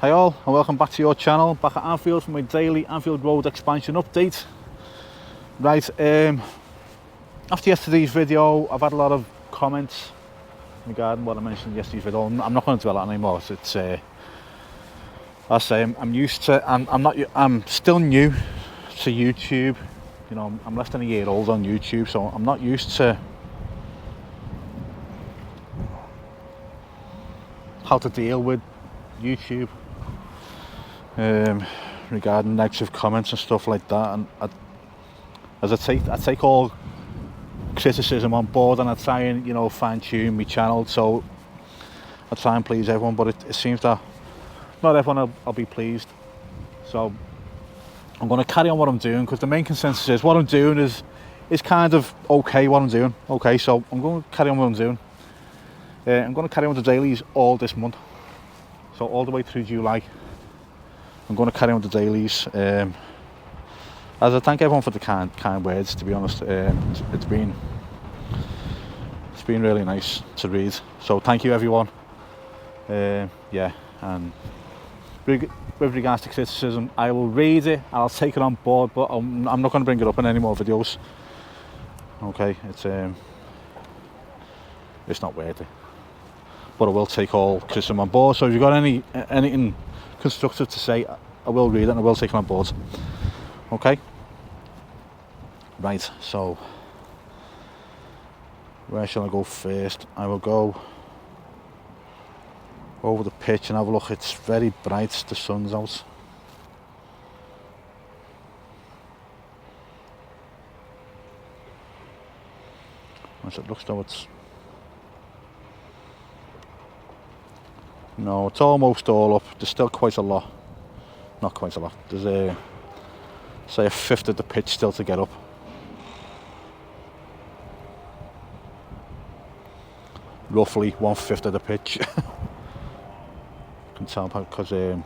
Hi all, and welcome back to your channel, back at Anfield for my daily Anfield Road expansion update. Right, after yesterday's video, I've had a lot of comments regarding what I mentioned in yesterday's video. I'm not going to dwell on it anymore. It's I say I'm used to. I'm still new to YouTube. You know, I'm less than a year old on YouTube, so I'm not used to how to deal with YouTube. Regarding negative comments and stuff like that, and I take all criticism on board, and I try and fine tune my channel, so I try and please everyone, but it seems that not everyone will be pleased. So I'm going to carry on what I'm doing, because the main consensus is what I'm doing is kind of okay. What I'm doing, okay, so I'm going to carry on what I'm doing. I'm going to carry on with the dailies all this month, so all the way through July. I'm going to carry on with the dailies. As I thank everyone for the kind words. To be honest, it's been really nice to read. So thank you, everyone. Yeah, and with regards to criticism, I will read it. I'll take it on board, but I'm not going to bring it up in any more videos. Okay, it's not worth it. But I will take all criticism on board. So if you've got anything constructive to say, I will read it and I will take it on board. Okay, right, so where shall I go first? I will go over the pitch and have a look. It's very bright, the sun's out. As it looks though, no, it's almost all up. There's still quite a lot. Not quite a lot. There's say a fifth of the pitch still to get up. Roughly 1/5 of the pitch. You can tell because the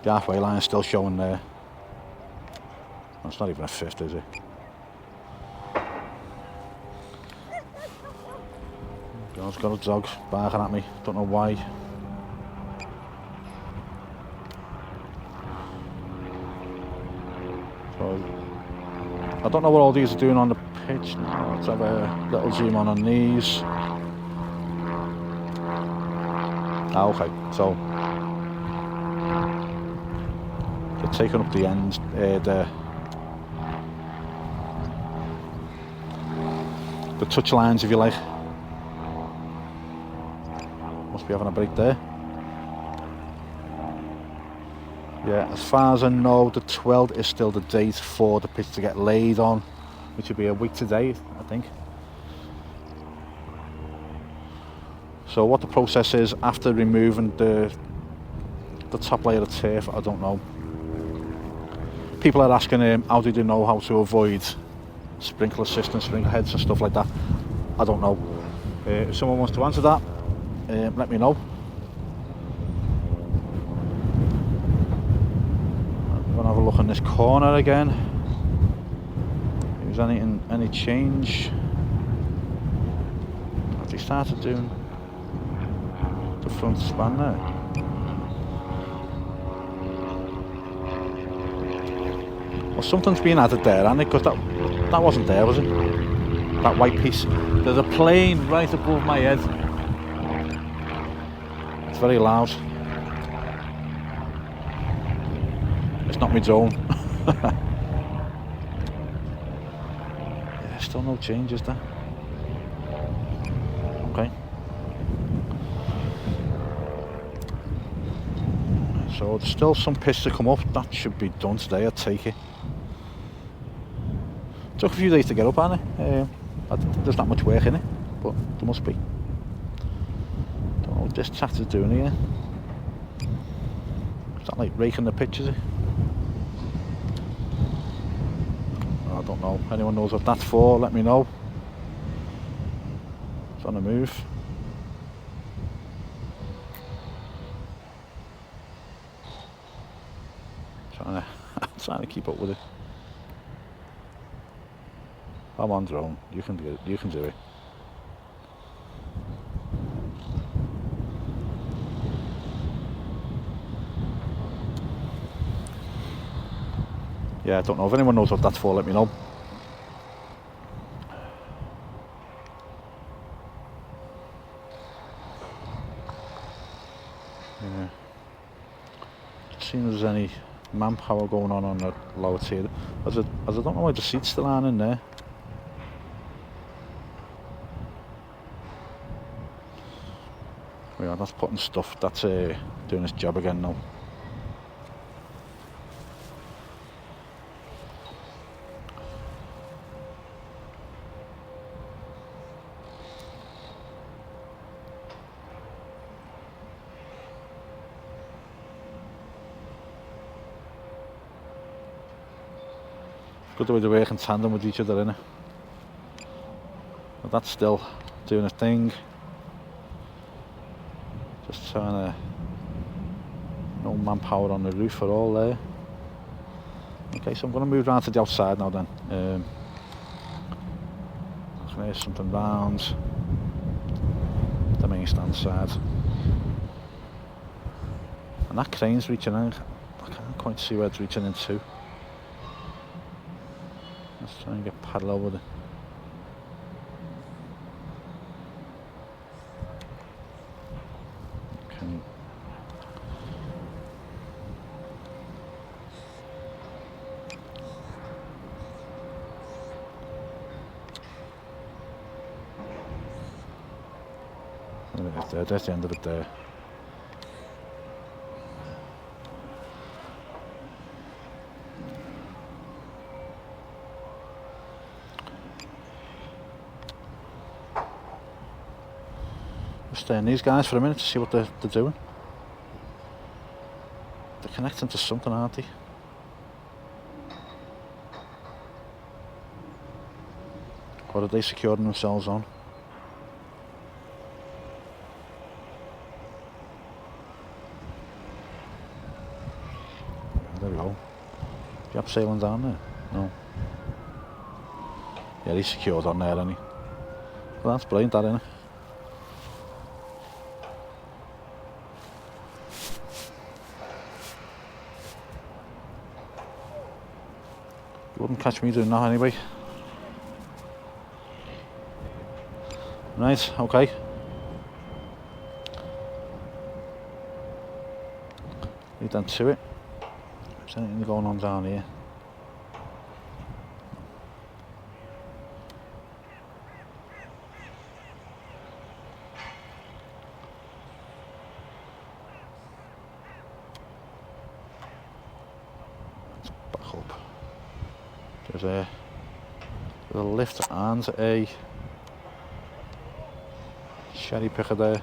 halfway line is still showing there. That's not even a fifth, is it? I've got a dog barking at me. Don't know why. So I don't know what all these are doing on the pitch now. Let's have a little zoom on these. Okay, so they're taking up the ends, the touch lines, if you like. Must be having a break there. Yeah, as far as I know, the 12th is still the date for the pitch to get laid on, which will be a week today, I think. So what the process is after removing the top layer of turf, I don't know. People are asking how do they know how to avoid sprinkler systems, sprinkler heads and stuff like that. I don't know. If someone wants to answer that, let me know. I'm gonna have a look in this corner again. Is there any change? Have they started doing the front span there? Well, something's been added there, hasn't it? Because that wasn't there, was it? That white piece. There's a plane right above my head. It's very loud. It's not my drone. Yeah, still no changes there. Okay. So there's still some pitch to come up. That should be done today, I take it. Took a few days to get up, hasn't it? There's not much work in it, but there must be. Don't know what this tractor's doing here. Is that like raking the pitch, is it? I don't know. Anyone knows what that's for, let me know. It's on the move. Trying to keep up with it. I'm on drone. You can do it. You can do it. Yeah, I don't know if anyone knows what that's for, let me know. Yeah. Seeing there's any manpower going on the lower tier, as I don't know why the seats still aren't in there. Yeah, that's putting stuff, that's doing its job again now. Good the way they work in tandem with each other, innit? But that's still doing a thing. Just trying to... No manpower on the roof at all there. Okay, so I'm going to move around to the outside now then. There's something round the main stand side. And that crane's reaching out. I can't quite see where it's reaching into. Let's try and get parallel with it. Okay. There's the end of it there. Just stay in these guys for a minute to see what they're doing. They're connecting to something, aren't they? Or are they securing themselves on? There we go. Do you have sailing down there? No. Yeah, he's secured on there, isn't he? Well, that's brilliant, that, isn't it? You wouldn't catch me doing that anyway. Right, okay. Lead them to it. Is there anything going on down here? Let's back up. There's a lift and a cherry picker there.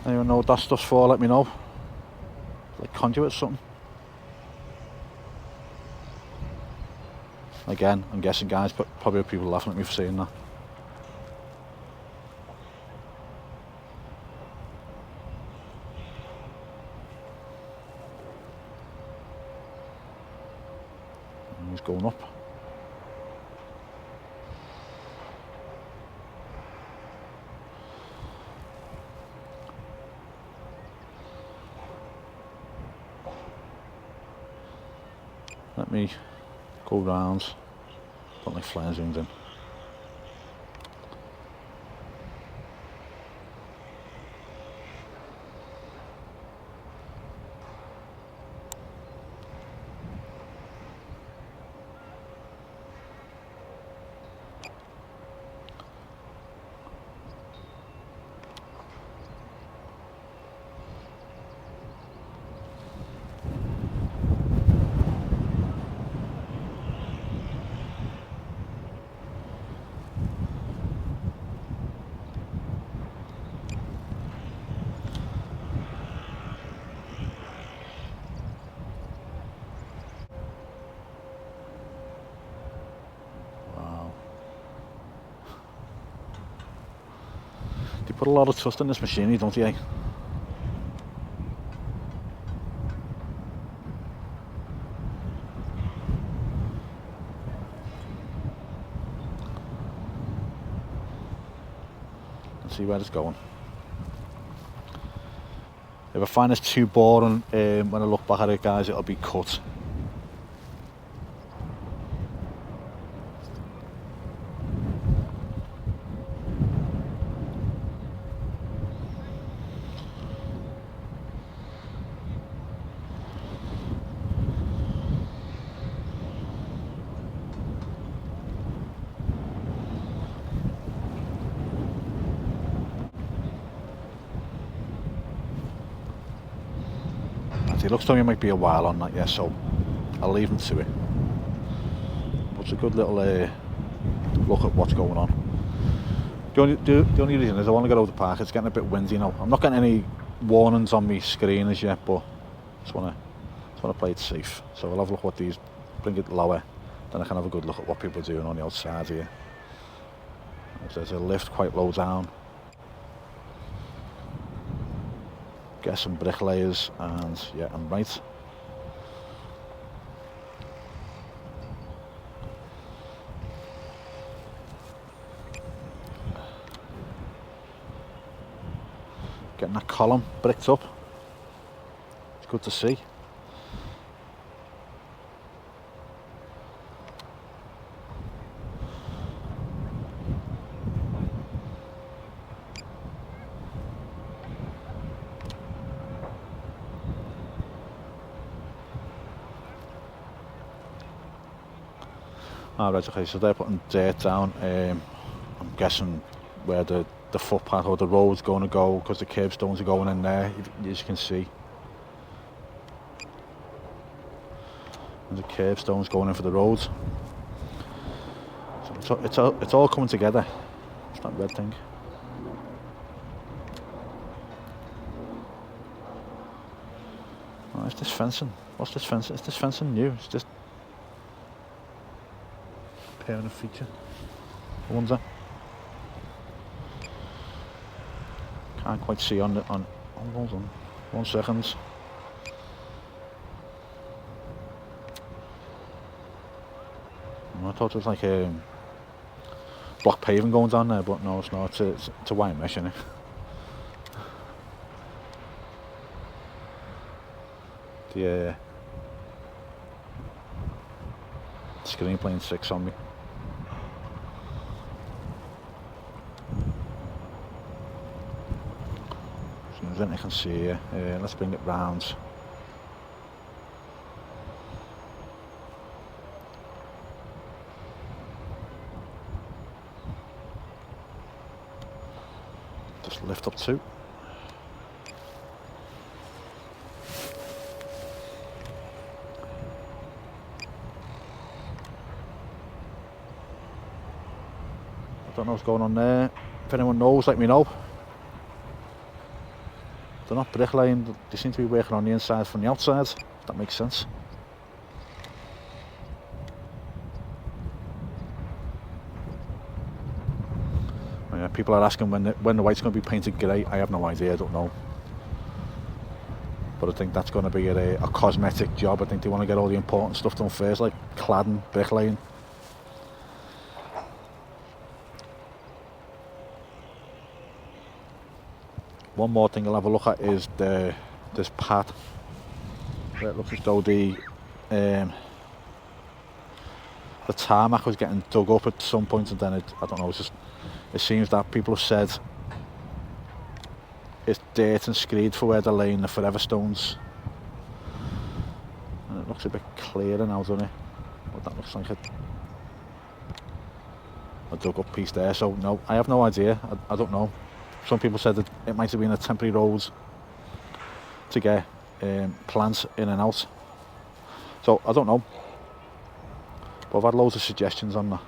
Anyone know what that stuff's for, let me know. Like conduit or something. Again, I'm guessing guys, but probably people laughing at me for saying that. And he's going up. Let me go round. Got my flare zoomed in. They put a lot of trust in this machinery, don't they? and see where it's going. If I find this too boring when I look back at it, guys, it'll be cut. It looks to me it might be a while on that, yeah, so I'll leave him to it. But it's a good little look at what's going on. The only reason is I want to get out of the park. It's getting a bit windy now. I'm not getting any warnings on my screen as yet, but I just want to play it safe. So I'll have a look what these, bring it lower, then I can have a good look at what people are doing on the outside here. There's a lift quite low down. Get some bricklayers, and yeah, I'm right. Getting that column bricked up. It's good to see. Alright, okay, so they're putting dirt down. I'm guessing where the footpath or the road's going to go, because the curbstones are going in there, as you can see. And the curbstones going in for the roads. So it's all coming together. It's that red thing. Oh, it's this fencing. What's this fencing? Is this fencing new? It's just permanent feature. I wonder. Can't quite see on hold on. 1 second. I thought it was like a block paving going down there, but no, it's not. It's a white mesh, isn't it? The screen playing 6 on me. Then I can see here. Let's bring it round. Just lift up 2. I don't know what's going on there. If anyone knows, let me know. They're not bricklaying, they seem to be working on the inside from the outside, if that makes sense. Oh yeah, people are asking when the white's going to be painted grey. I have no idea, I don't know. But I think that's going to be a cosmetic job. I think they want to get all the important stuff done first, like cladding, bricklaying. One more thing I'll have a look at is this pad. It looks as though the tarmac was getting dug up at some point, and then I don't know. It seems that people have said it's dirt and screed for where they're laying the forever stones, and it looks a bit clearer now, doesn't it? But that looks like a dug up piece there. So no, I have no idea. I don't know. Some people said that it might have been a temporary road to get plants in and out. So I don't know. But I've had loads of suggestions on that.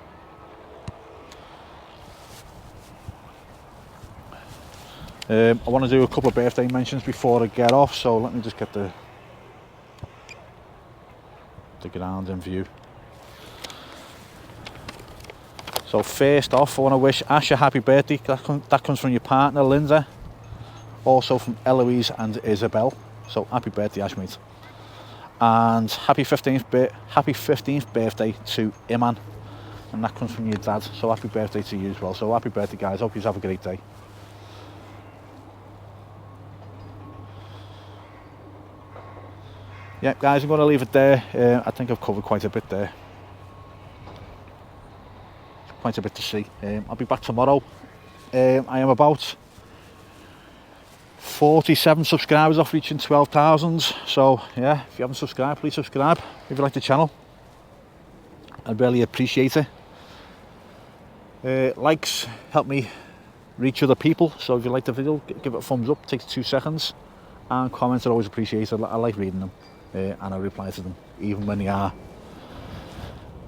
I want to do a couple of birthday mentions before I get off, so let me just get the ground in view. So first off, I want to wish Ash a happy birthday. That comes from your partner, Linda. Also from Eloise and Isabel. So happy birthday, Ash, mate. And happy 15th birthday to Iman. And that comes from your dad. So happy birthday to you as well. So happy birthday, guys. Hope you have a great day. yeah, guys, I'm going to leave it there. I think I've covered quite a bit there. Quite a bit to see. I'll be back tomorrow. I am about 47 subscribers off reaching 12,000. So yeah, if you haven't subscribed, please subscribe if you like the channel. I'd really appreciate it. Likes help me reach other people, so if you like the video, give it a thumbs up. It takes 2 seconds. And comments are always appreciated. I like reading them, and I reply to them, even when they are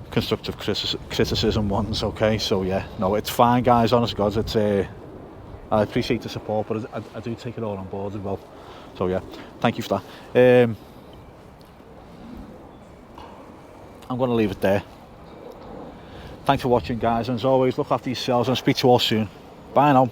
constructive criticism ones. Okay, so yeah, no, it's fine, guys, honest to God. It's I appreciate the support, but I do take it all on board as well. So yeah, thank you for that. I'm going to leave it there. Thanks for watching, guys, and as always, look after yourselves and speak to you all soon. Bye now.